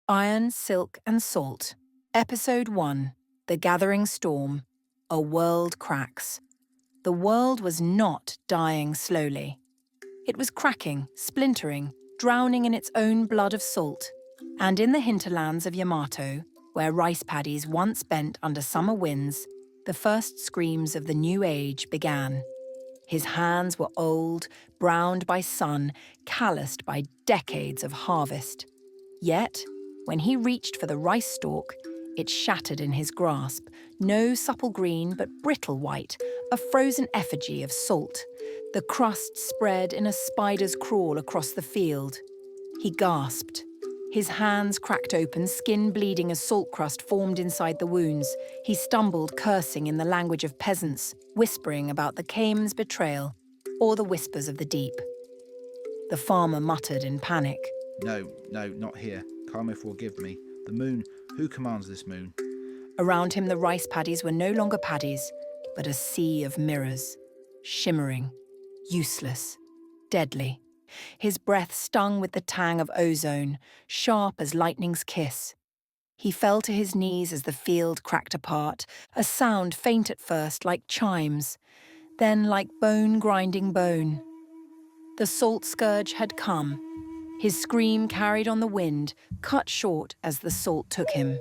Iron, Silk and Salt. Episode 1. The Gathering Storm. A world cracks. The world was not dying slowly. It was cracking, splintering, drowning in its own blood of salt. And in the hinterlands of Yamato, where rice paddies once bent under summer winds, the first screams of the new age began. His hands were old, browned by sun, calloused by decades of harvest. Yet, when he reached for the rice stalk, it shattered in his grasp, no supple green but brittle white, a frozen effigy of salt. The crust spread in a spider's crawl across the field. He gasped. His hands cracked open, skin bleeding as salt crust formed inside the wounds. He stumbled, cursing in the language of peasants, whispering about the Kame's betrayal, or the whispers of the deep. The farmer muttered in panic. No, not here. Kama forgive me. The moon, who commands this moon? Around him the rice paddies were no longer paddies, but a sea of mirrors, shimmering, useless, deadly. His breath stung with the tang of ozone, sharp as lightning's kiss. He fell to his knees as the field cracked apart, a sound faint at first like chimes, then like bone grinding bone. The salt scourge had come. His scream carried on the wind, cut short as the salt took him.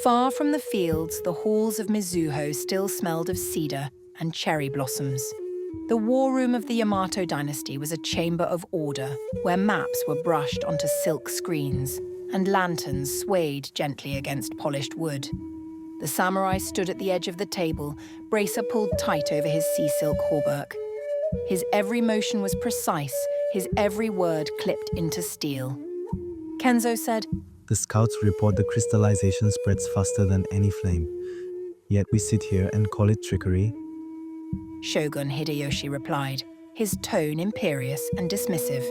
Far from the fields, the halls of Mizuho still smelled of cedar and cherry blossoms. The war room of the Yamato dynasty was a chamber of order, where maps were brushed onto silk screens, and lanterns swayed gently against polished wood. The samurai stood at the edge of the table, bracer pulled tight over his sea silk hauberk. His every motion was precise, his every word clipped into steel. Kenzo said, "The scouts report the crystallization spreads faster than any flame. Yet we sit here and call it trickery." Shogun Hideyoshi replied, his tone imperious and dismissive.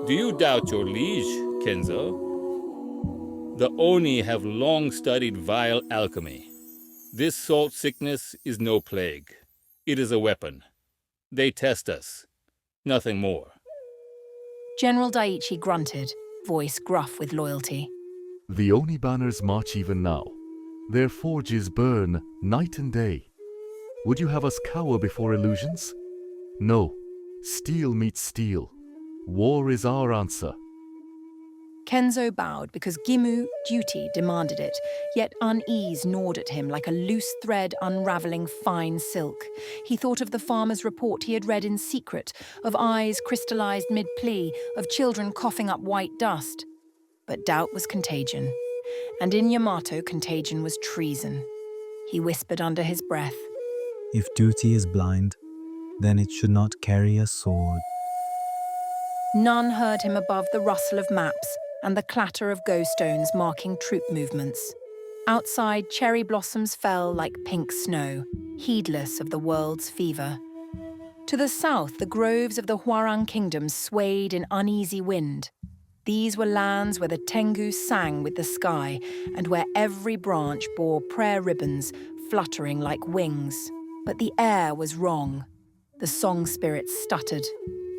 Do you doubt your liege, Kenzo? The Oni have long studied vile alchemy. This salt sickness is no plague. It is a weapon. They test us. Nothing more. General Daiichi grunted, voice gruff with loyalty. The Oni banners march even now. Their forges burn night and day. Would you have us cower before illusions? No. Steel meets steel. War is our answer. Kenzo bowed because Gimu, duty, demanded it, yet unease gnawed at him like a loose thread unraveling fine silk. He thought of the farmer's report he had read in secret, of eyes crystallized mid-plea, of children coughing up white dust. But doubt was contagion, and in Yamato contagion was treason. He whispered under his breath, "If duty is blind, then it should not carry a sword." None heard him above the rustle of maps and the clatter of go stones marking troop movements. Outside, cherry blossoms fell like pink snow, heedless of the world's fever. To the south, the groves of the Huarang kingdom swayed in uneasy wind. These were lands where the Tengu sang with the sky and where every branch bore prayer ribbons fluttering like wings. But the air was wrong. The song spirits stuttered.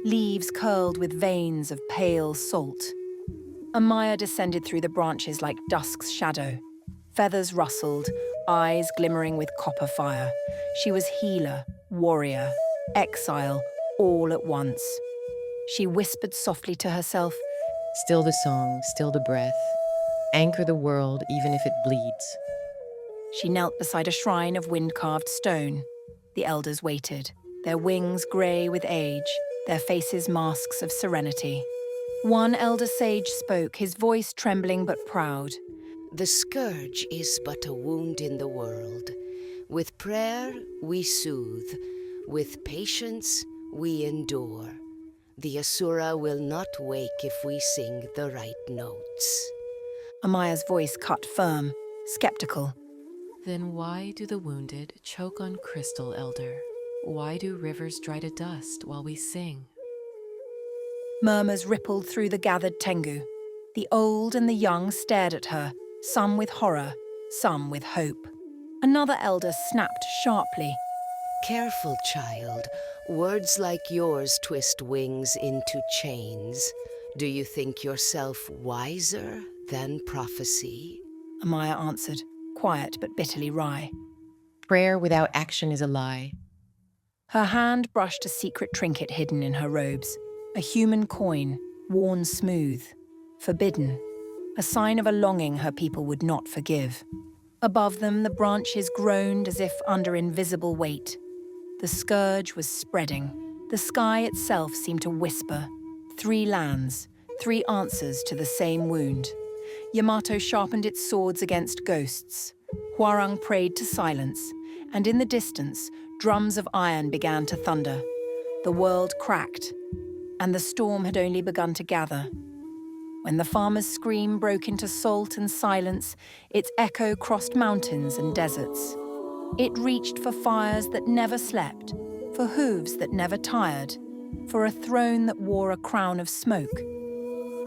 Leaves curled with veins of pale salt. Amaya descended through the branches like dusk's shadow. Feathers rustled, eyes glimmering with copper fire. She was healer, warrior, exile, all at once. She whispered softly to herself, "Still the song, still the breath. Anchor the world even if it bleeds." She knelt beside a shrine of wind-carved stone. The elders waited, their wings grey with age, their faces masks of serenity. One elder sage spoke, his voice trembling but proud. The scourge is but a wound in the world. With prayer, we soothe. With patience, we endure. The Asura will not wake if we sing the right notes. Amaya's voice cut firm, skeptical. Then why do the wounded choke on crystal, Elder? Why do rivers dry to dust while we sing? Murmurs rippled through the gathered Tengu. The old and the young stared at her, some with horror, some with hope. Another elder snapped sharply. Careful, child. Words like yours twist wings into chains. Do you think yourself wiser than prophecy. Amaya answered, quiet but bitterly wry. Prayer without action is a lie. Her hand brushed a secret trinket hidden in her robes, a human coin, worn smooth, forbidden, a sign of a longing her people would not forgive. Above them, the branches groaned as if under invisible weight. The scourge was spreading. The sky itself seemed to whisper. 3 lands, 3 answers to the same wound. Yamato sharpened its swords against ghosts. Hwarang prayed to silence, and in the distance, drums of iron began to thunder. The world cracked, and the storm had only begun to gather. When the farmer's scream broke into salt and silence, its echo crossed mountains and deserts. It reached for fires that never slept, for hooves that never tired, for a throne that wore a crown of smoke.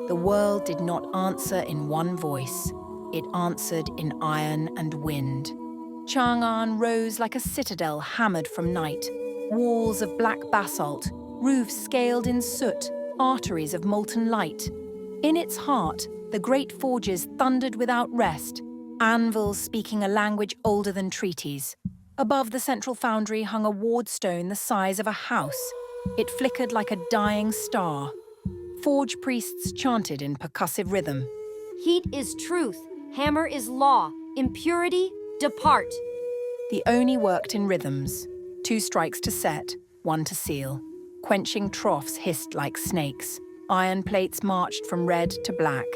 The world did not answer in one voice. It answered in iron and wind. Chang'an rose like a citadel hammered from night. Walls of black basalt, roofs scaled in soot, arteries of molten light. In its heart, the great forges thundered without rest, anvils speaking a language older than treaties. Above the central foundry hung a wardstone the size of a house. It flickered like a dying star. Forge priests chanted in percussive rhythm. Heat is truth, hammer is law, impurity, depart. The Oni worked in rhythms, 2 strikes to set, 1 to seal. Quenching troughs hissed like snakes. Iron plates marched from red to black.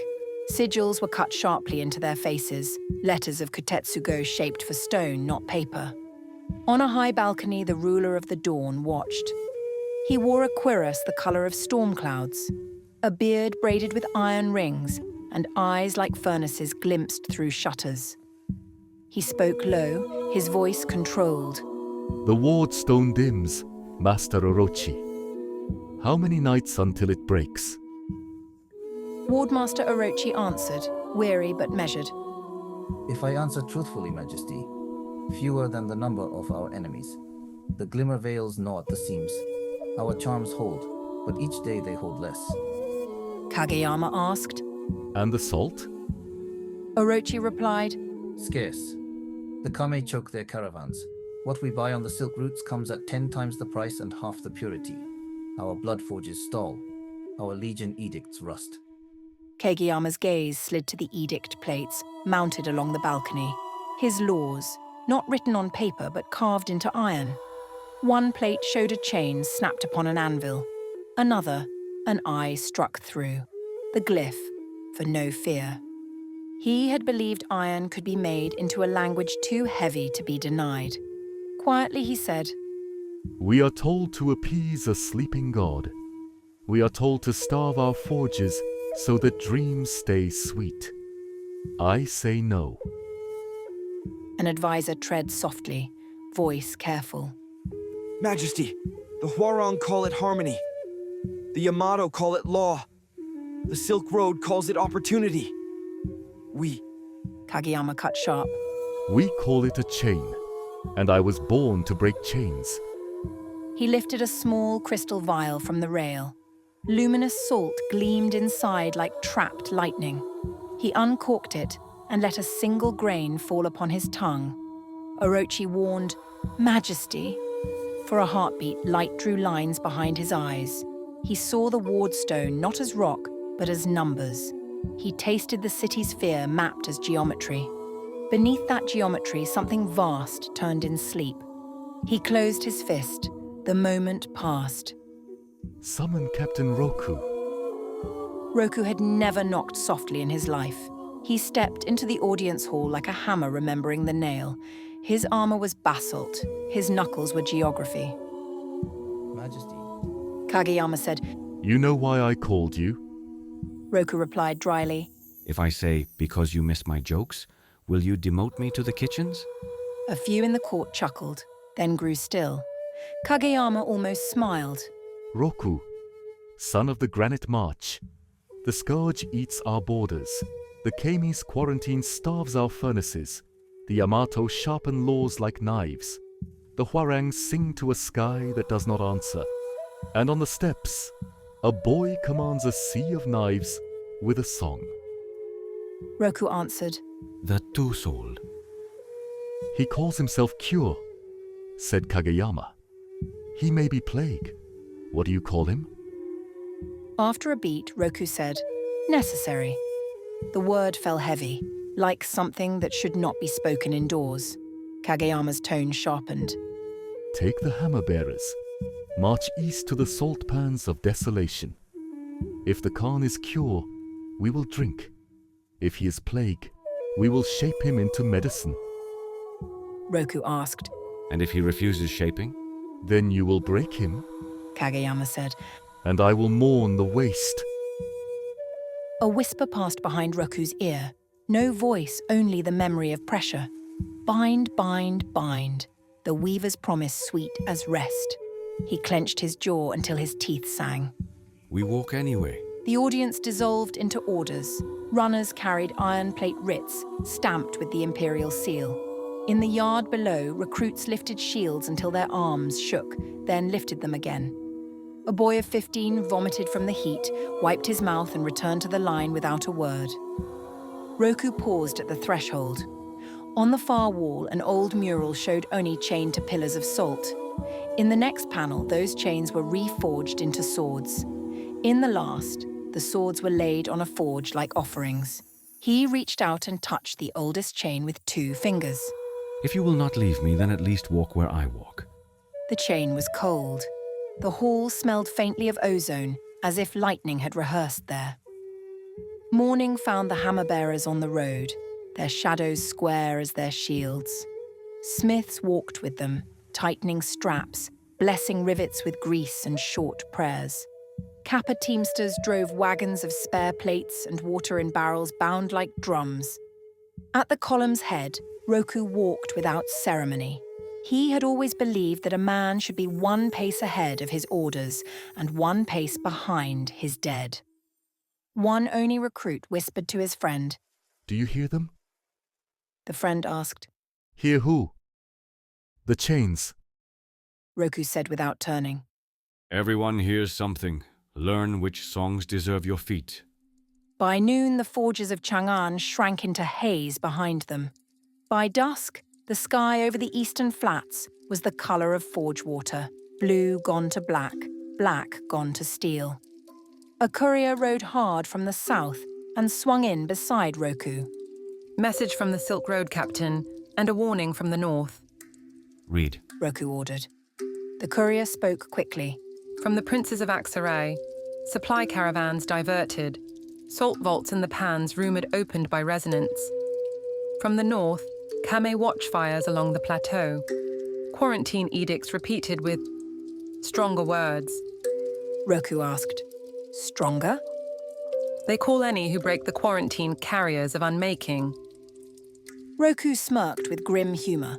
Sigils were cut sharply into their faces, letters of Kutetsugo shaped for stone, not paper. On a high balcony, the ruler of the dawn watched. He wore a cuirass the color of storm clouds, a beard braided with iron rings, and eyes like furnaces glimpsed through shutters. He spoke low, his voice controlled. The wardstone dims, Master Orochi. How many nights until it breaks? Wardmaster Orochi answered, weary but measured. If I answer truthfully, Majesty, fewer than the number of our enemies. The glimmer veils gnaw at the seams. Our charms hold, but each day they hold less. Kageyama asked. And the salt? Orochi replied, Scarce. The kame choke their caravans. What we buy on the silk routes comes at 10 times the price and half the purity. Our blood forges stall. Our legion edicts rust. Kageyama's gaze slid to the edict plates mounted along the balcony. His laws, not written on paper but carved into iron. One plate showed a chain snapped upon an anvil. Another, an eye struck through. The glyph, for no fear. He had believed iron could be made into a language too heavy to be denied. Quietly he said, We are told to appease a sleeping god. We are told to starve our forges so that dreams stay sweet. I say no. An advisor tread softly, voice careful. Majesty, the Hwarang call it harmony. The Yamato call it law. The Silk Road calls it opportunity. We... Kageyama cut sharp. We call it a chain, and I was born to break chains. He lifted a small crystal vial from the rail. Luminous salt gleamed inside like trapped lightning. He uncorked it and let a single grain fall upon his tongue. Orochi warned, Majesty. For a heartbeat, light drew lines behind his eyes. He saw the wardstone not as rock, but as numbers. He tasted the city's fear mapped as geometry. Beneath that geometry, something vast turned in sleep. He closed his fist. The moment passed. Summon Captain Roku. Roku had never knocked softly in his life. He stepped into the audience hall like a hammer remembering the nail. His armor was basalt. His knuckles were geography. Majesty. Kageyama said, You know why I called you? Roku replied dryly. If I say, because you miss my jokes, will you demote me to the kitchens? A few in the court chuckled, then grew still. Kageyama almost smiled. Roku, son of the Granite March. The Scourge eats our borders. The Kami's quarantine starves our furnaces. The Yamato sharpen laws like knives. The Hwarangs sing to a sky that does not answer. And on the steppes, a boy commands a sea of knives with a song. Roku answered. The two-souled. He calls himself Cure, said Kageyama. He may be Plague. What do you call him? After a beat, Roku said, necessary. The word fell heavy, like something that should not be spoken indoors. Kageyama's tone sharpened. Take the hammer bearers. March east to the salt pans of Desolation. If the Khan is Cure, we will drink. If he is Plague, we will shape him into medicine. Roku asked. And if he refuses shaping? Then you will break him. Kageyama said. And I will mourn the waste. A whisper passed behind Roku's ear. No voice, only the memory of pressure. Bind, bind, bind. The weaver's promise sweet as rest. He clenched his jaw until his teeth sang. We walk anyway. The audience dissolved into orders. Runners carried iron plate writs, stamped with the imperial seal. In the yard below, recruits lifted shields until their arms shook, then lifted them again. A boy of 15 vomited from the heat, wiped his mouth and returned to the line without a word. Roku paused at the threshold. On the far wall, an old mural showed Oni chained to pillars of salt. In the next panel, those chains were reforged into swords. In the last, the swords were laid on a forge like offerings. He reached out and touched the oldest chain with 2 fingers. If you will not leave me, then at least walk where I walk. The chain was cold. The hall smelled faintly of ozone, as if lightning had rehearsed there. Morning found the hammer-bearers on the road, their shadows square as their shields. Smiths walked with them, tightening straps, blessing rivets with grease and short prayers. Kappa teamsters drove wagons of spare plates and water in barrels bound like drums. At the column's head, Roku walked without ceremony. He had always believed that a man should be 1 pace ahead of his orders and 1 pace behind his dead. One Oni recruit whispered to his friend. Do you hear them? The friend asked. Hear who? The chains. Roku said without turning. Everyone hears something. Learn which songs deserve your feet. By noon, the forges of Chang'an shrank into haze behind them. By dusk, the sky over the eastern flats was the colour of forge water, blue gone to black, black gone to steel. A courier rode hard from the south and swung in beside Roku. Message from the Silk Road captain, and a warning from the north. Read, Roku ordered. The courier spoke quickly. From the princes of Aksaray, supply caravans diverted, salt vaults in the pans rumoured opened by resonance. From the north, Kame watchfires along the plateau, quarantine edicts repeated with stronger words. Roku asked, Stronger? They call any who break the quarantine carriers of unmaking. Roku smirked with grim humour.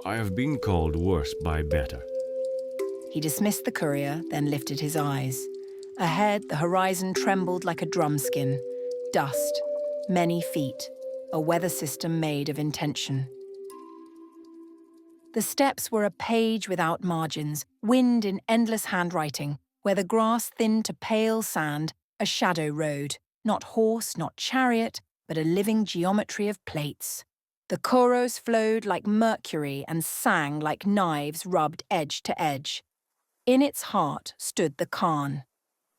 I have been called worse by better. He dismissed the courier, then lifted his eyes. Ahead, the horizon trembled like a drumskin. Dust, many feet, a weather system made of intention. The steps were a page without margins, wind in endless handwriting, where the grass thinned to pale sand, a shadow rode, not horse, not chariot, but a living geometry of plates. The choros flowed like mercury and sang like knives rubbed edge to edge. In its heart stood the Khan.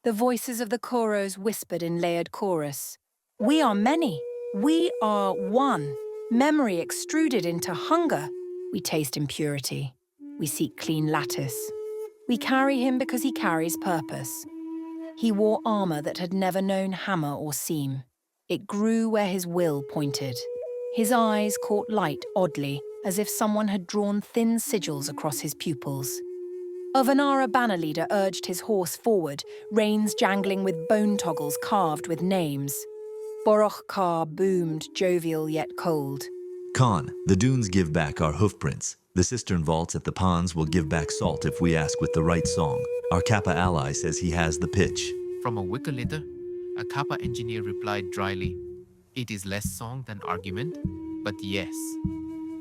The voices of the choros whispered in layered chorus. We are many. We are one. Memory extruded into hunger. We taste impurity. We seek clean lattice. We carry him because he carries purpose. He wore armor that had never known hammer or seam. It grew where his will pointed. His eyes caught light oddly, as if someone had drawn thin sigils across his pupils. A vanara banner leader urged his horse forward, reins jangling with bone toggles carved with names. Boroch Ka boomed, jovial yet cold. Khan, the dunes give back our hoofprints. The cistern vaults at the ponds will give back salt if we ask with the right song. Our kappa ally says he has the pitch. From a wicker litter, a kappa engineer replied dryly, It is less song than argument, but yes.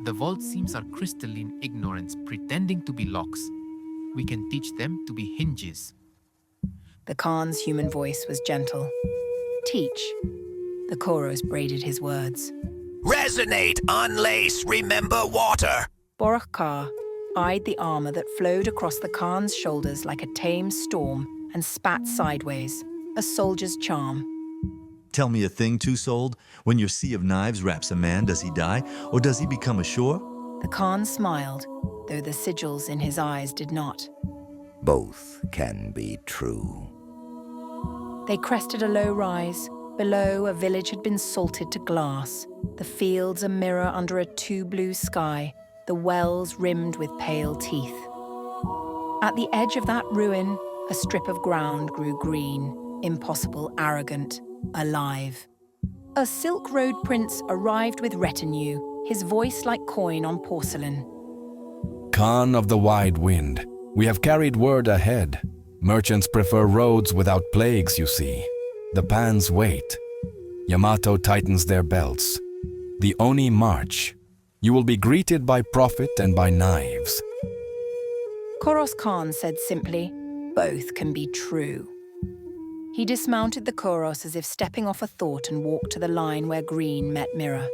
The vault seems our crystalline ignorance pretending to be locks. We can teach them to be hinges. The Khan's human voice was gentle. Teach. The chorus braided his words. Resonate, unlace, remember water. Borach-Kar eyed the armor that flowed across the Khan's shoulders like a tame storm and spat sideways, a soldier's charm. Tell me a thing, two-souled. When your sea of knives wraps a man, does he die, or does he become a shore? The Khan smiled, though the sigils in his eyes did not. Both can be true. They crested a low rise. Below, a village had been salted to glass, the fields a mirror under a too-blue sky, the wells rimmed with pale teeth. At the edge of that ruin, a strip of ground grew green, impossible, arrogant, alive. A Silk Road prince arrived with retinue, his voice like coin on porcelain. Khan of the wide wind, we have carried word ahead. Merchants prefer roads without plagues, you see. The Pans wait. Yamato tightens their belts. The Oni march. You will be greeted by profit and by knives. Koros Khan said simply, both can be true. He dismounted the Koros as if stepping off a thought and walked to the line where green met mirror.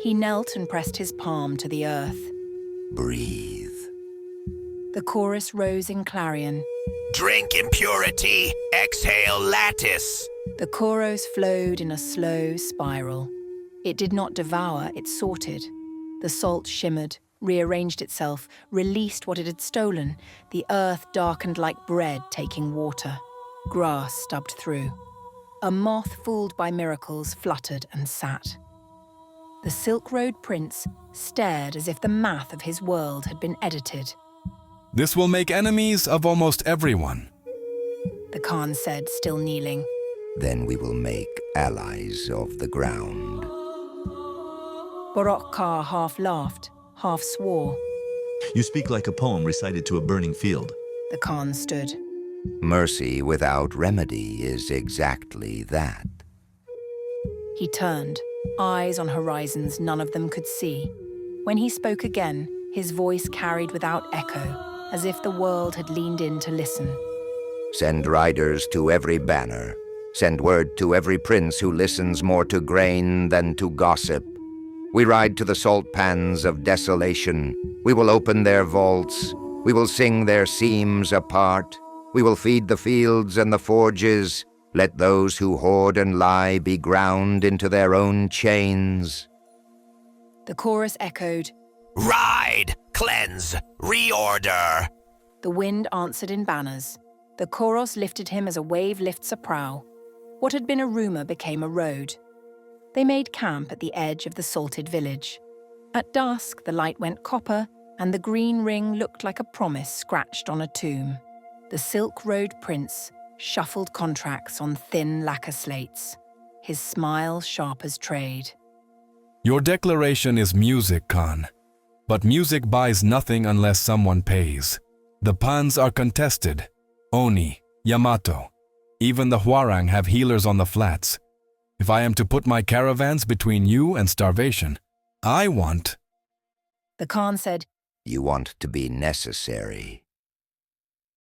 He knelt and pressed his palm to the earth. Breathe. The chorus rose in clarion. Drink impurity, exhale lattice. The chorus flowed in a slow spiral. It did not devour, it sorted. The salt shimmered, rearranged itself, released what it had stolen. The earth darkened like bread taking water. Grass stubbed through. A moth fooled by miracles fluttered and sat. The Silk Road prince stared as if the math of his world had been edited. This will make enemies of almost everyone. The Khan said, still kneeling. Then we will make allies of the ground. Borach-Kar half laughed, half swore. You speak like a poem recited to a burning field. The Khan stood. Mercy without remedy is exactly that. He turned, eyes on horizons none of them could see. When he spoke again, his voice carried without echo, as if the world had leaned in to listen. Send riders to every banner. Send word to every prince who listens more to grain than to gossip. We ride to the salt pans of desolation. We will open their vaults. We will sing their seams apart. We will feed the fields and the forges. Let those who hoard and lie be ground into their own chains. The chorus echoed, Ride, cleanse, reorder. The wind answered in banners. The chorus lifted him as a wave lifts a prow. What had been a rumor became a road. They made camp at the edge of the salted village. At dusk, the light went copper, and the green ring looked like a promise scratched on a tomb. The Silk Road prince shuffled contracts on thin lacquer slates, his smile sharp as trade. Your declaration is music, Khan. But music buys nothing unless someone pays. The Pans are contested. Oni, Yamato, even the Hwarang have healers on the flats. If I am to put my caravans between you and starvation, I want... The Khan said, You want to be necessary.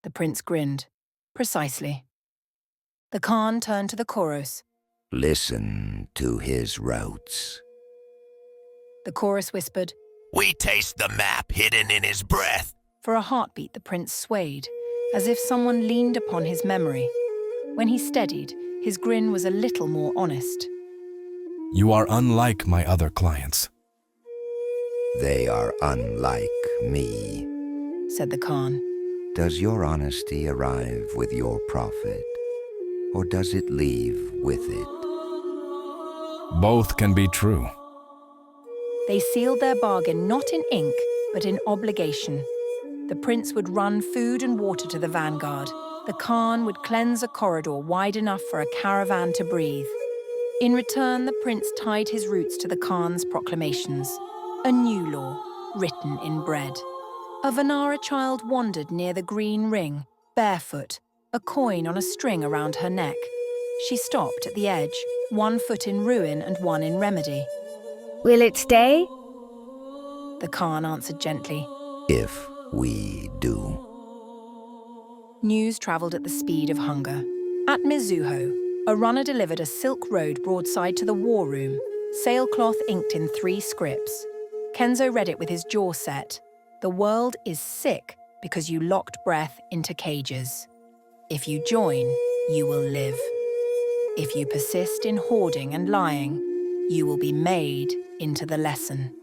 The prince grinned. Precisely. The Khan turned to the chorus. Listen to his routes. The chorus whispered, We taste the map hidden in his breath. For a heartbeat, the prince swayed, as if someone leaned upon his memory. When he steadied, his grin was a little more honest. You are unlike my other clients. They are unlike me, said the Khan. Does your honesty arrive with your profit, or does it leave with it? Both can be true. They sealed their bargain not in ink, but in obligation. The prince would run food and water to the vanguard. The Khan would cleanse a corridor wide enough for a caravan to breathe. In return, the prince tied his roots to the Khan's proclamations. A new law, written in bread. A Vanara child wandered near the green ring, barefoot, a coin on a string around her neck. She stopped at the edge, 1 foot in ruin and 1 in remedy. Will it stay? The Khan answered gently. If we do. News travelled at the speed of hunger. At Mizuho, A runner delivered a silk road broadside to the war room, sailcloth inked in 3 scripts. Kenzo read it with his jaw set. The world is sick because you locked breath into cages. If you join, you will live. If you persist in hoarding and lying, you will be made into the lesson.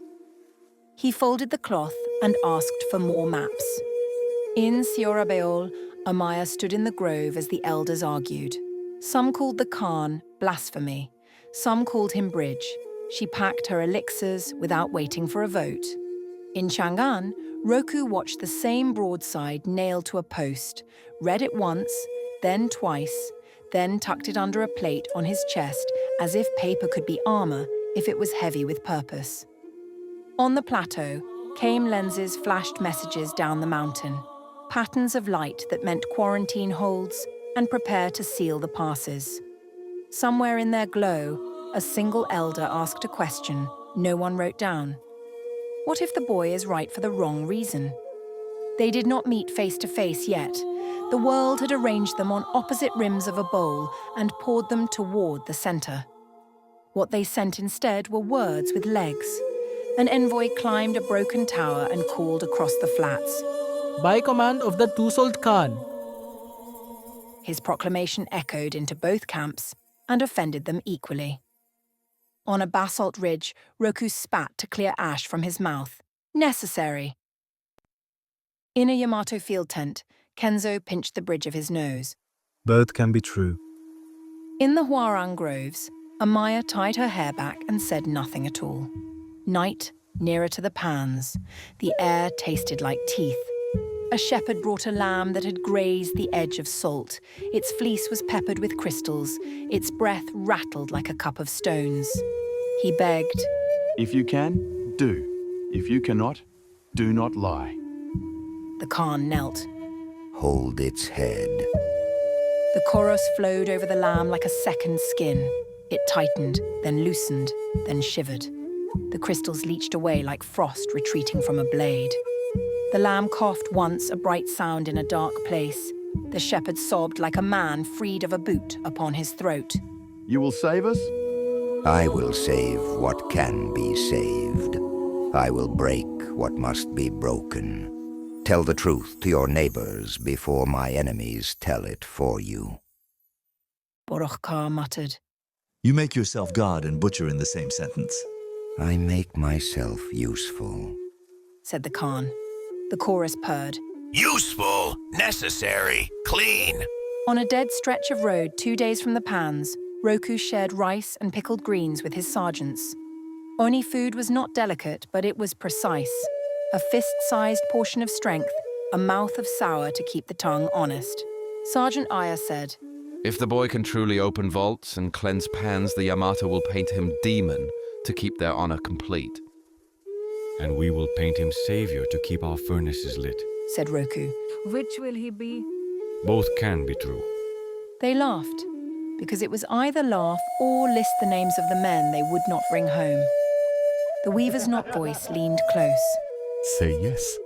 He folded the cloth and asked for more maps. In Siora Beol, Amaya stood in the grove as the elders argued. Some called the Khan blasphemy. Some called him Bridge. She packed her elixirs without waiting for a vote. In Chang'an, Roku watched the same broadside nailed to a post, read it once, then twice, then tucked it under a plate on his chest as if paper could be armor if it was heavy with purpose. On the plateau, came lenses flashed messages down the mountain, patterns of light that meant quarantine holds and prepare to seal the passes. Somewhere in their glow, a single elder asked a question no one wrote down. What if the boy is right for the wrong reason? They did not meet face to face yet. The world had arranged them on opposite rims of a bowl and poured them toward the center. What they sent instead were words with legs. An envoy climbed a broken tower and called across the flats. By command of the two-souled Khan. His proclamation echoed into both camps and offended them equally. On a basalt ridge, Roku spat to clear ash from his mouth. Necessary. In a Yamato field tent, Kenzo pinched the bridge of his nose. Both can be true. In the Huarang groves, Amaya tied her hair back and said nothing at all. Night, nearer to the pans. The air tasted like teeth. A shepherd brought a lamb that had grazed the edge of salt. Its fleece was peppered with crystals. Its breath rattled like a cup of stones. He begged, "If you can, do. If you cannot, do not lie." The Khan knelt. Hold its head. The chorus flowed over the lamb like a second skin. It tightened, then loosened, then shivered. The crystals leached away like frost retreating from a blade. The lamb coughed once, a bright sound in a dark place. The shepherd sobbed like a man freed of a boot upon his throat. "You will save us?" I will save what can be saved. I will break what must be broken. Tell the truth to your neighbors before my enemies tell it for you. Borochkar muttered. You make yourself God and butcher in the same sentence. I make myself useful, said the Khan. The chorus purred. Useful, necessary, clean. On a dead stretch of road 2 days from the pans, Roku shared rice and pickled greens with his sergeants. Oni food was not delicate, but it was precise. A fist-sized portion of strength, a mouth of sour to keep the tongue honest. Sergeant Aya said, "If the boy can truly open vaults and cleanse pans, the Yamato will paint him demon to keep their honor complete." "And we will paint him savior to keep our furnaces lit," said Roku. "Which will he be?" "Both can be true." They laughed, because it was either laugh or list the names of the men they would not bring home. The weaver's knot voice leaned close. Say yes.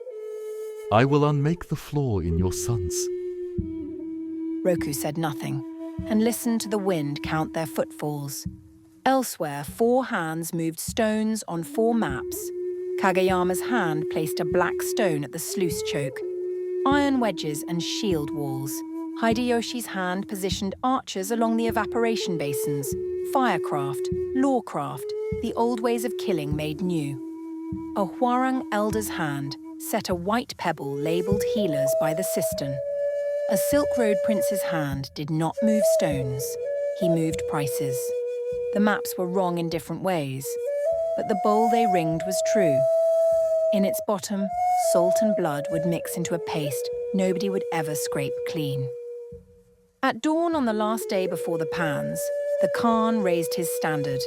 I will unmake the floor in your sons. Roku said nothing, and listened to the wind count their footfalls. Elsewhere, 4 hands moved stones on 4 maps. Kageyama's hand placed a black stone at the sluice choke. Iron wedges and shield walls. Hideyoshi's hand positioned archers along the evaporation basins. Firecraft, lawcraft, the old ways of killing made new. A Huarang elder's hand set a white pebble labelled healers by the cistern. A Silk Road prince's hand did not move stones. He moved prices. The maps were wrong in different ways, but the bowl they ringed was true. In its bottom, salt and blood would mix into a paste nobody would ever scrape clean. At dawn on the last day before the pans, the Khan raised his standard.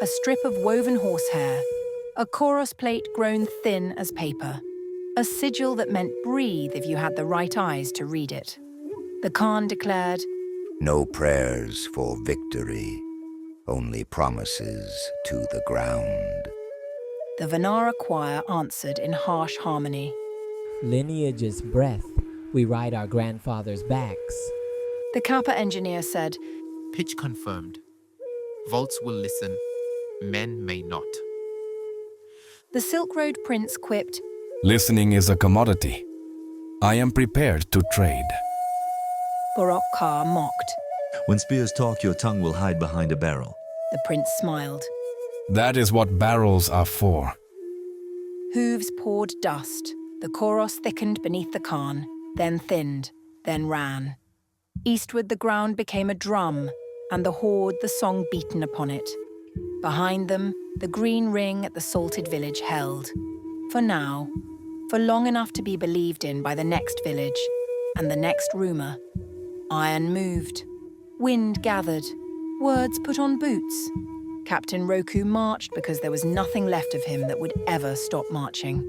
A strip of woven horsehair, a chorus plate grown thin as paper, a sigil that meant breathe if you had the right eyes to read it. The Khan declared, "No prayers for victory, only promises to the ground." The Vanara choir answered in harsh harmony. "Lineage's breath, we ride our grandfathers' backs." The kappa engineer said, Pitch confirmed. Vaults will listen, men may not. The Silk Road Prince quipped, Listening is a commodity. I am prepared to trade. Borok Ka mocked. When spears talk, your tongue will hide behind a barrel. The prince smiled. That is what barrels are for. Hooves poured dust. The chorus thickened beneath the Khan, then thinned, then ran. Eastward the ground became a drum, and the horde the song beaten upon it. Behind them, the green ring at the salted village held. For now, for long enough to be believed in by the next village, and the next rumour. Iron moved. Wind gathered. Words put on boots. Captain Roku marched because there was nothing left of him that would ever stop marching.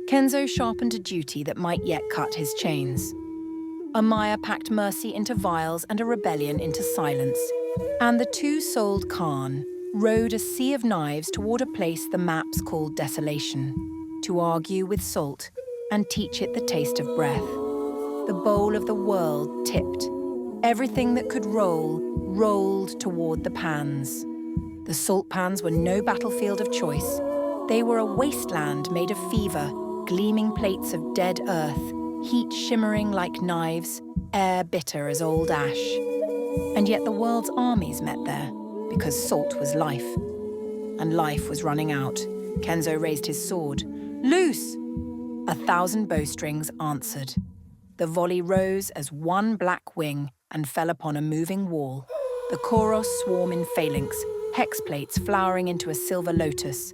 Kenzo sharpened a duty that might yet cut his chains. Amaya packed mercy into vials and a rebellion into silence. And the two-souled Khan rode a sea of knives toward a place the maps called Desolation, to argue with salt and teach it the taste of breath. The bowl of the world tipped. Everything that could roll, rolled toward the pans. The salt pans were no battlefield of choice. They were a wasteland made of fever, gleaming plates of dead earth, heat shimmering like knives, air bitter as old ash. And yet the world's armies met there, because salt was life. And life was running out. Kenzo raised his sword. Loose! 1,000 bowstrings answered. The volley rose as one black wing and fell upon a moving wall. The chorus swam in phalanx, hex plates flowering into a silver lotus.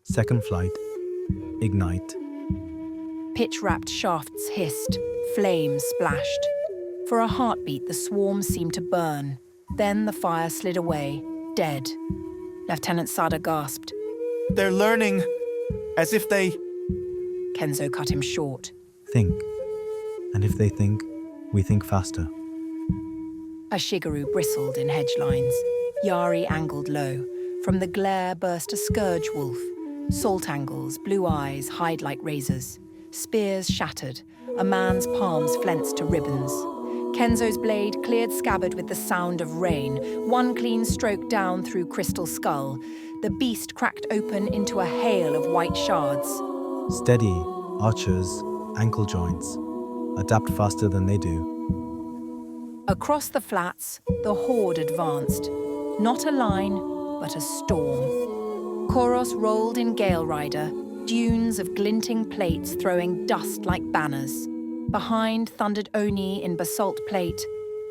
Second flight. Ignite. Pitch-wrapped shafts hissed, flames splashed. For a heartbeat, the swarm seemed to burn. Then the fire slid away, dead. Lieutenant Sada gasped. They're learning, as if they... Kenzo cut him short. Think. And if they think, we think faster. A shigaroo bristled in hedgelines. Yari angled low. From the glare burst a scourge wolf. Salt angles, blue eyes, hide like razors. Spears shattered. A man's palms flensed to ribbons. Kenzo's blade cleared scabbard with the sound of rain. One clean stroke down through crystal skull. The beast cracked open into a hail of white shards. Steady, archers, ankle joints. Adapt faster than they do. Across the flats, the horde advanced. Not a line, but a storm. Koros rolled in Gale Rider, dunes of glinting plates throwing dust like banners. Behind thundered Oni in basalt plate,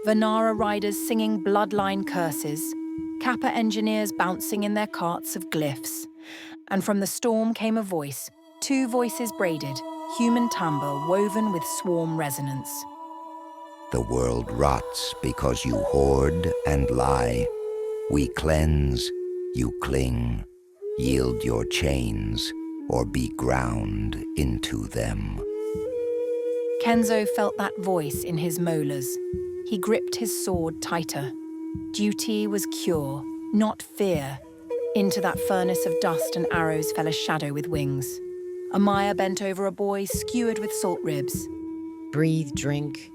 Vanara riders singing bloodline curses, Kappa engineers bouncing in their carts of glyphs. And from the storm came a voice, two voices braided, human timbre woven with swarm resonance. The world rots because you hoard and lie. We cleanse, you cling. Yield your chains, or be ground into them. Kenzo felt that voice in his molars. He gripped his sword tighter. Duty was cure, not fear. Into that furnace of dust and arrows fell a shadow with wings. Amaya bent over a boy skewered with salt ribs. Breathe, drink.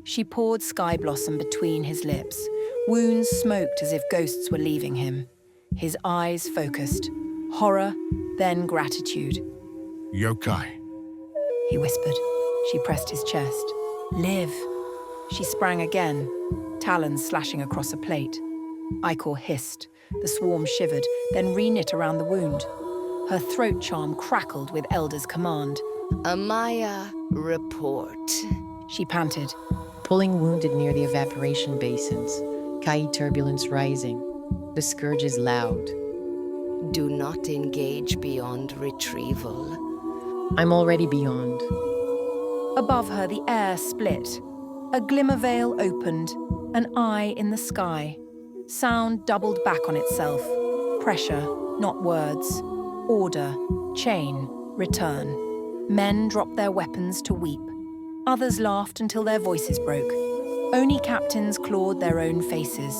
She poured sky blossom between his lips. Wounds smoked as if ghosts were leaving him. His eyes focused. Horror, then gratitude. Yokai. He whispered. She pressed his chest. Live. She sprang again, talons slashing across a plate. Icor hissed. The swarm shivered, then reknit around the wound. Her throat charm crackled with Elder's command. Amaya, report. She panted. Pulling wounded near the evaporation basins. Kai turbulence rising. The scourge is loud. Do not engage beyond retrieval. I'm already beyond. Above her, the air split. A glimmer veil opened, an eye in the sky. Sound doubled back on itself. Pressure, not words. Order, chain, return. Men dropped their weapons to weep. Others laughed until their voices broke. Oni captains clawed their own faces.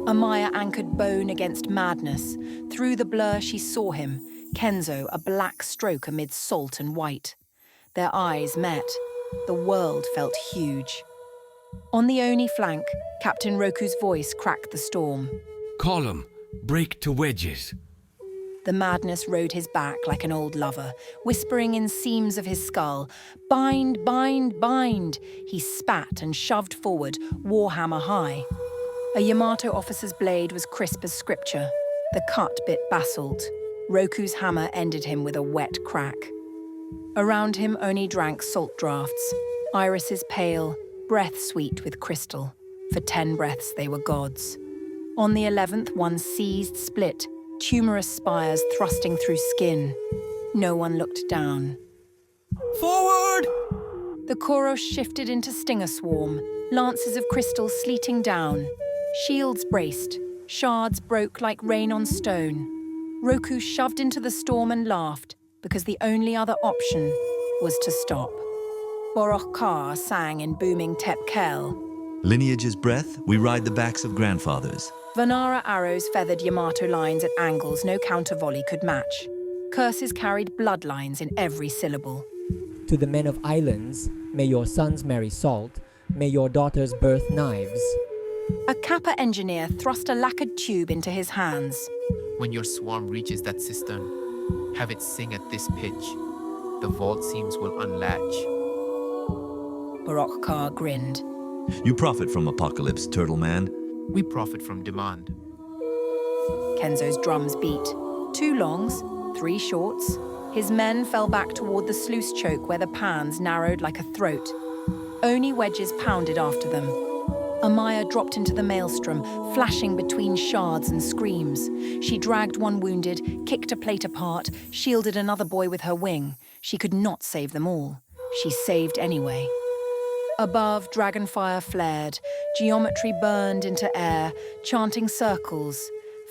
Amaya anchored bone against madness. Through the blur she saw him, Kenzo, a black stroke amid salt and white. Their eyes met. The world felt huge. On the Oni flank, Captain Roku's voice cracked the storm. Column, break to wedges. The madness rode his back like an old lover, whispering in seams of his skull, "Bind, bind, bind!" He spat and shoved forward, warhammer high. A Yamato officer's blade was crisp as scripture. The cut bit basalt. Roku's hammer ended him with a wet crack. Around him, Oni drank salt draughts, irises pale, breath sweet with crystal. For 10 breaths they were gods. On the 11th, one seized split, tumorous spires thrusting through skin. No one looked down. Forward! The Koros shifted into stinger swarm, lances of crystal sleeting down. Shields braced, shards broke like rain on stone. Roku shoved into the storm and laughed, because the only other option was to stop. Borok Ka sang in booming Tep Kel. Lineage's breath, we ride the backs of grandfathers. Vanara arrows feathered Yamato lines at angles no counter volley could match. Curses carried bloodlines in every syllable. To the men of islands, may your sons marry salt, may your daughters birth knives. A kappa engineer thrust a lacquered tube into his hands. When your swarm reaches that cistern, have it sing at this pitch. The vault seams will unlatch. Borok Ka grinned. You profit from apocalypse, Turtle Man. We profit from demand. Kenzo's drums beat. 2 longs, 3 shorts. His men fell back toward the sluice choke where the pans narrowed like a throat. Oni wedges pounded after them. Amaya dropped into the maelstrom, flashing between shards and screams. She dragged one wounded, kicked a plate apart, shielded another boy with her wing. She could not save them all. She saved anyway. Above, dragonfire flared. Geometry burned into air, chanting circles.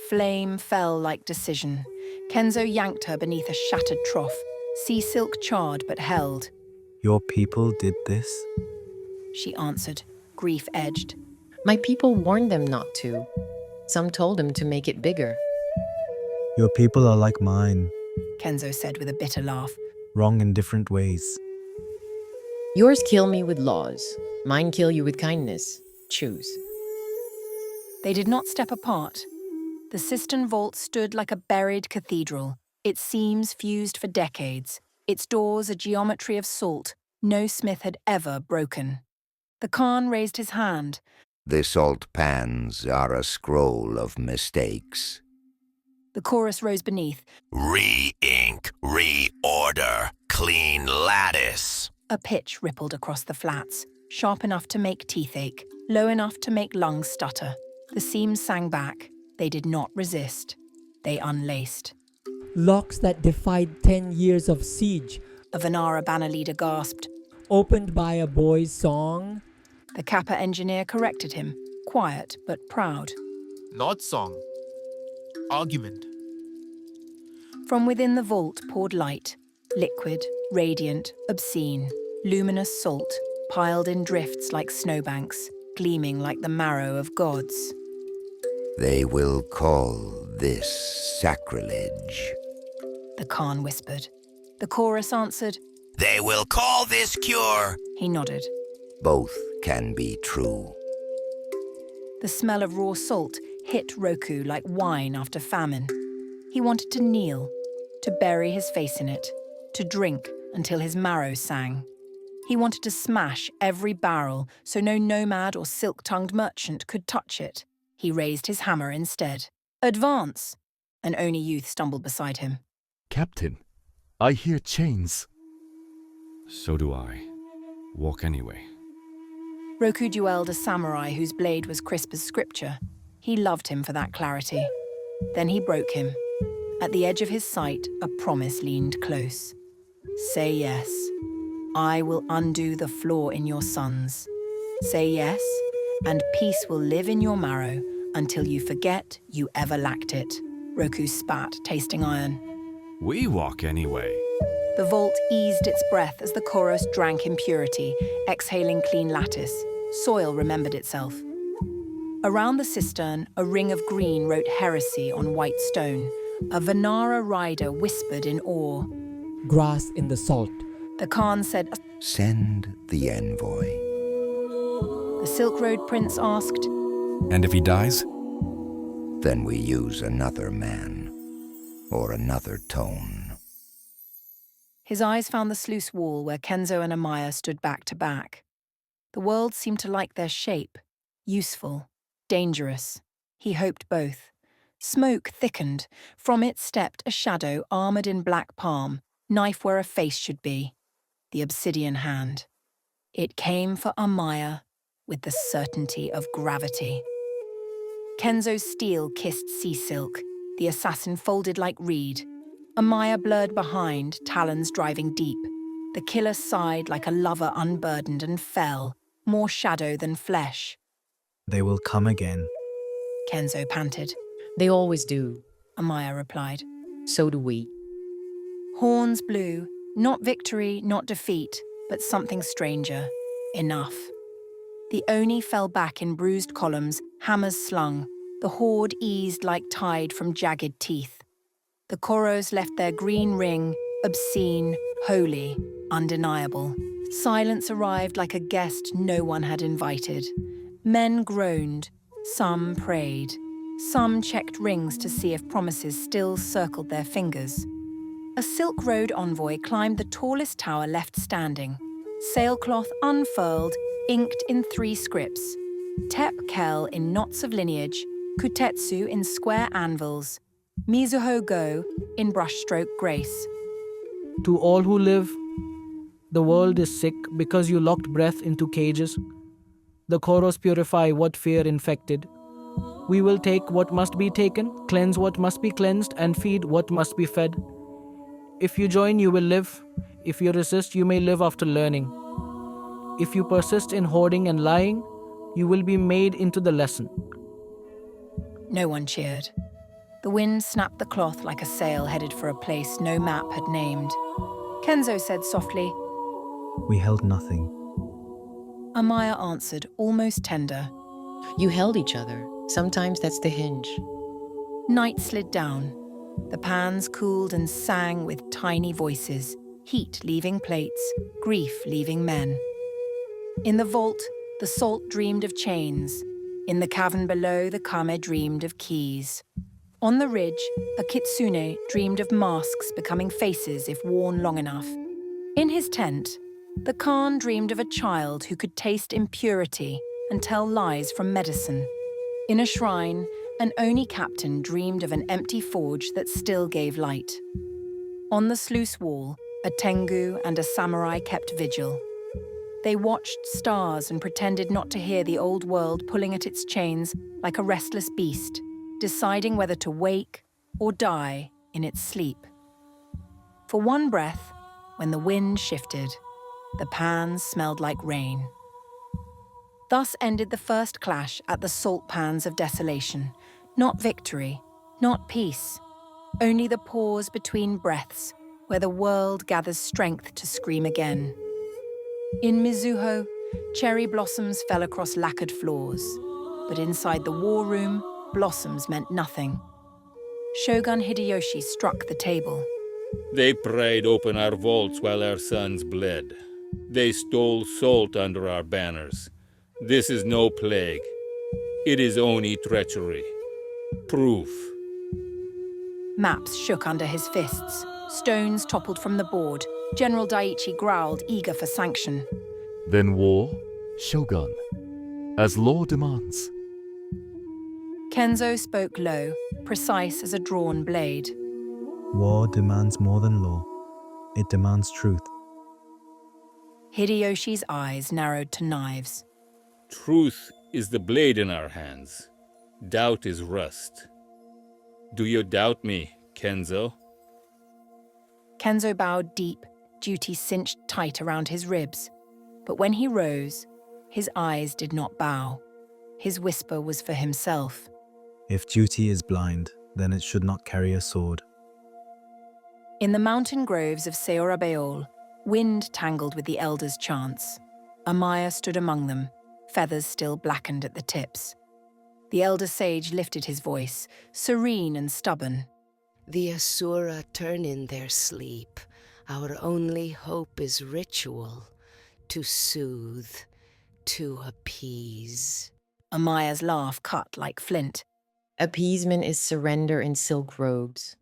Flame fell like decision. Kenzo yanked her beneath a shattered trough. Sea silk charred but held. Your people did this? She answered, grief edged. My people warned them not to. Some told them to make it bigger. Your people are like mine. Kenzo said with a bitter laugh. Wrong in different ways. Yours kill me with laws. Mine kill you with kindness. Choose. They did not step apart. The cistern vault stood like a buried cathedral, its seams fused for decades, its doors a geometry of salt no smith had ever broken. The Khan raised his hand. The salt pans are a scroll of mistakes. The chorus rose beneath. Re-ink, reorder, clean lattice. A pitch rippled across the flats, sharp enough to make teeth ache, low enough to make lungs stutter. The seams sang back. They did not resist. They unlaced. Locks that defied 10 years of siege. A Vanara banner leader gasped. Opened by a boy's song. The kappa engineer corrected him, quiet but proud. Not song. Argument. From within the vault poured light. Liquid, radiant, obscene. Luminous salt, piled in drifts like snowbanks, gleaming like the marrow of gods. They will call this sacrilege. The Khan whispered. The chorus answered. They will call this cure. He nodded. Both can be true. The smell of raw salt hit Roku like wine after famine. He wanted to kneel, to bury his face in it, to drink until his marrow sang. He wanted to smash every barrel so no nomad or silk-tongued merchant could touch it. He raised his hammer instead. Advance! An Oni youth stumbled beside him. Captain, I hear chains. So do I. Walk anyway. Roku duelled a samurai whose blade was crisp as scripture. He loved him for that clarity. Then he broke him. At the edge of his sight, a promise leaned close. Say yes. I will undo the flaw in your sons. Say yes, and peace will live in your marrow until you forget you ever lacked it. Roku spat, tasting iron. We walk anyway. The vault eased its breath as the chorus drank impurity, exhaling clean lattice. Soil remembered itself. Around the cistern, a ring of green wrote heresy on white stone. A Vanara rider whispered in awe. Grass in the salt. The Khan said, Send the envoy. The Silk Road Prince asked. And if he dies? Then we use another man, or another tone. His eyes found the sluice wall where Kenzo and Amaya stood back to back. The world seemed to like their shape. Useful, dangerous. He hoped both. Smoke thickened. From it stepped a shadow armoured in black palm, knife where a face should be. The obsidian hand. It came for Amaya with the certainty of gravity. Kenzo's steel kissed sea silk. The assassin folded like reed. Amaya blurred behind, talons driving deep. The killer sighed like a lover unburdened and fell, more shadow than flesh. They will come again. Kenzo panted. They always do. Amaya replied. So do we. Horns blew, not victory, not defeat, but something stranger. Enough. The Oni fell back in bruised columns, hammers slung. The horde eased like tide from jagged teeth. The Koros left their green ring, obscene, holy, undeniable. Silence arrived like a guest no one had invited. Men groaned, some prayed. Some checked rings to see if promises still circled their fingers. A Silk Road envoy climbed the tallest tower left standing. Sailcloth unfurled, inked in 3 scripts. Tep Kel in knots of lineage, Kutetsu in square anvils, Mizuho Go in brushstroke grace. To all who live, the world is sick because you locked breath into cages. The Koros purify what fear infected. We will take what must be taken, cleanse what must be cleansed, and feed what must be fed. If you join, you will live. If you resist, you may live after learning. If you persist in hoarding and lying, you will be made into the lesson. No one cheered. The wind snapped the cloth like a sail headed for a place no map had named. Kenzo said softly, We held nothing. Amaya answered, almost tender. You held each other. Sometimes that's the hinge. Night slid down. The pans cooled and sang with tiny voices, heat leaving plates, grief leaving men. In the vault, the salt dreamed of chains. In the cavern below, the Kame dreamed of keys. On the ridge, a Kitsune dreamed of masks becoming faces if worn long enough. In his tent, the Khan dreamed of a child who could taste impurity and tell lies from medicine. In a shrine, an Oni captain dreamed of an empty forge that still gave light. On the sluice wall, a Tengu and a samurai kept vigil. They watched stars and pretended not to hear the old world pulling at its chains like a restless beast, deciding whether to wake or die in its sleep. For one breath, when the wind shifted, the pans smelled like rain. Thus ended the first clash at the salt pans of desolation. Not victory, not peace, only the pause between breaths where the world gathers strength to scream again. In Mizuho, cherry blossoms fell across lacquered floors, but inside the war room, blossoms meant nothing. Shogun Hideyoshi struck the table. They pried open our vaults while our sons bled. They stole salt under our banners. This is no plague. It is only treachery. Proof. Maps shook under his fists. Stones toppled from the board. General Daiichi growled, eager for sanction. Then war, Shogun, as law demands. Kenzo spoke low, precise as a drawn blade. War demands more than law. It demands truth. Hideyoshi's eyes narrowed to knives. Truth is the blade in our hands. Doubt is rust. Do you doubt me, Kenzo? Kenzo bowed deep, duty cinched tight around his ribs. But when he rose, his eyes did not bow. His whisper was for himself. If duty is blind, then it should not carry a sword. In the mountain groves of Seora Beol, wind tangled with the elders' chants. Amaya stood among them, feathers still blackened at the tips. The elder sage lifted his voice, serene and stubborn. The Asura turn in their sleep. Our only hope is ritual, to soothe, to appease. Amaya's laugh cut like flint. Appeasement is surrender in silk robes.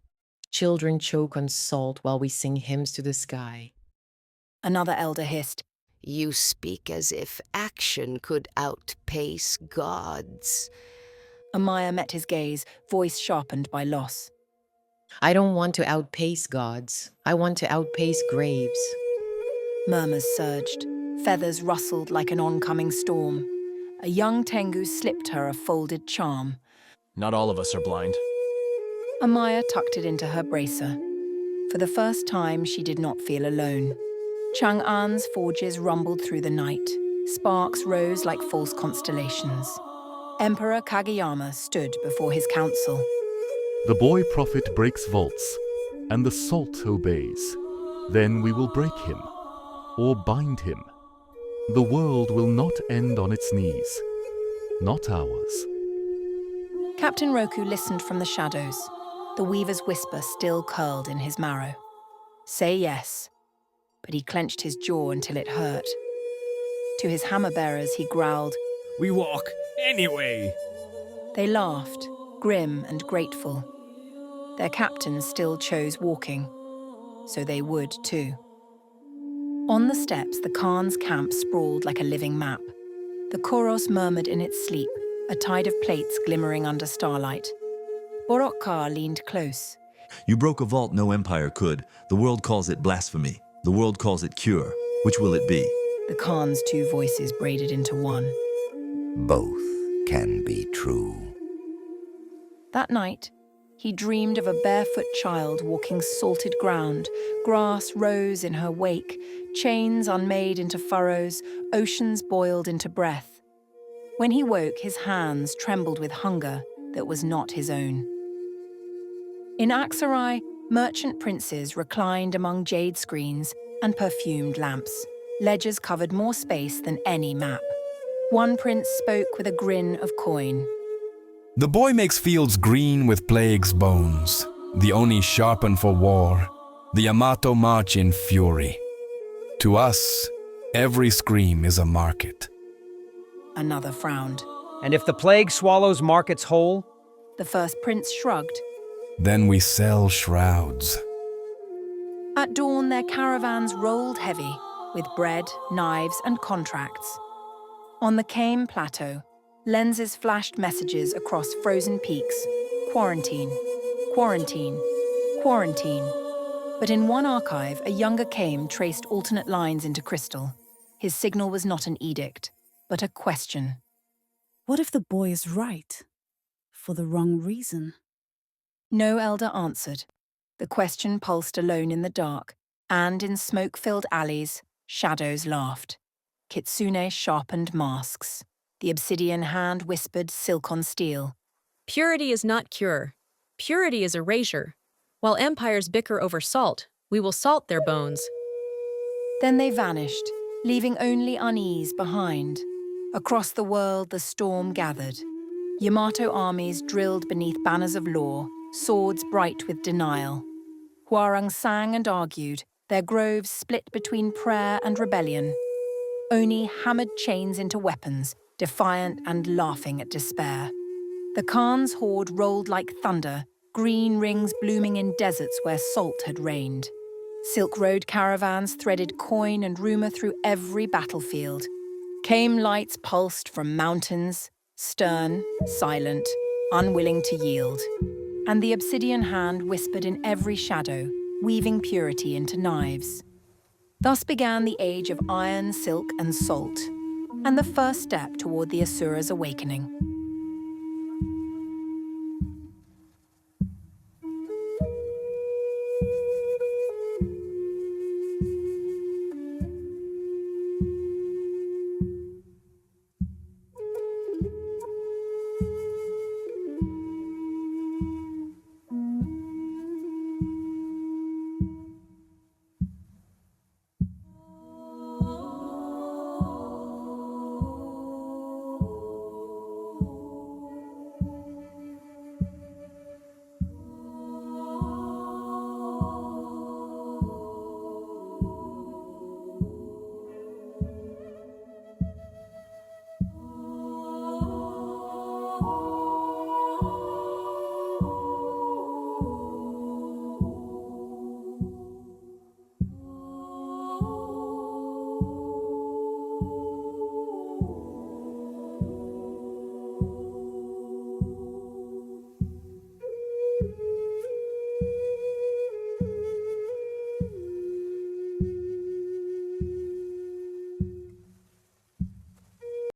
Children choke on salt while we sing hymns to the sky. Another elder hissed. You speak as if action could outpace gods. Amaya met his gaze, voice sharpened by loss. I don't want to outpace gods. I want to outpace graves. Murmurs surged. Feathers rustled like an oncoming storm. A young Tengu slipped her a folded charm. Not all of us are blind. Amaya tucked it into her bracer. For the first time, she did not feel alone. Chang'an's forges rumbled through the night. Sparks rose like false constellations. Emperor Kageyama stood before his council. The boy prophet breaks vaults, and the salt obeys. Then we will break him, or bind him. The world will not end on its knees. Not ours. Captain Roku listened from the shadows. The weaver's whisper still curled in his marrow. Say yes. But he clenched his jaw until it hurt. To his hammer-bearers he growled, We walk anyway. They laughed, grim and grateful. Their captain still chose walking, so they would too. On the steps, the Khan's camp sprawled like a living map. The Koros murmured in its sleep, a tide of plates glimmering under starlight. Borokka leaned close. You broke a vault no empire could. The world calls it blasphemy. The world calls it cure. Which will it be? The Khan's two voices braided into one. Both can be true. That night, he dreamed of a barefoot child walking salted ground. Grass rose in her wake, chains unmade into furrows, oceans boiled into breath. When he woke, his hands trembled with hunger that was not his own. In Aksarai, merchant princes reclined among jade screens and perfumed lamps. Ledgers covered more space than any map. One prince spoke with a grin of coin. The boy makes fields green with plague's bones. The Oni sharpen for war. The Yamato march in fury. To us, every scream is a market. Another frowned. And if the plague swallows markets whole? The first prince shrugged. Then we sell shrouds. At dawn, their caravans rolled heavy, with bread, knives, and contracts. On the Kame Plateau, lenses flashed messages across frozen peaks. Quarantine, quarantine, quarantine. But in one archive, a younger Kame traced alternate lines into crystal. His signal was not an edict, but a question. What if the boy is right? For the wrong reason? No elder answered. The question pulsed alone in the dark, and in smoke-filled alleys, shadows laughed. Kitsune sharpened masks. The obsidian hand whispered silk on steel. Purity is not cure. Purity is erasure. While empires bicker over salt, we will salt their bones. Then they vanished, leaving only unease behind. Across the world, the storm gathered. Yamato armies drilled beneath banners of law, swords bright with denial. Hwarang sang and argued, their groves split between prayer and rebellion. Oni hammered chains into weapons, defiant and laughing at despair. The Khan's horde rolled like thunder, green rings blooming in deserts where salt had reigned. Silk Road caravans threaded coin and rumor through every battlefield. Kame lights pulsed from mountains, stern, silent, unwilling to yield. And the obsidian hand whispered in every shadow, weaving purity into knives. Thus began the age of iron, silk, and salt, and the first step toward the Asura's awakening.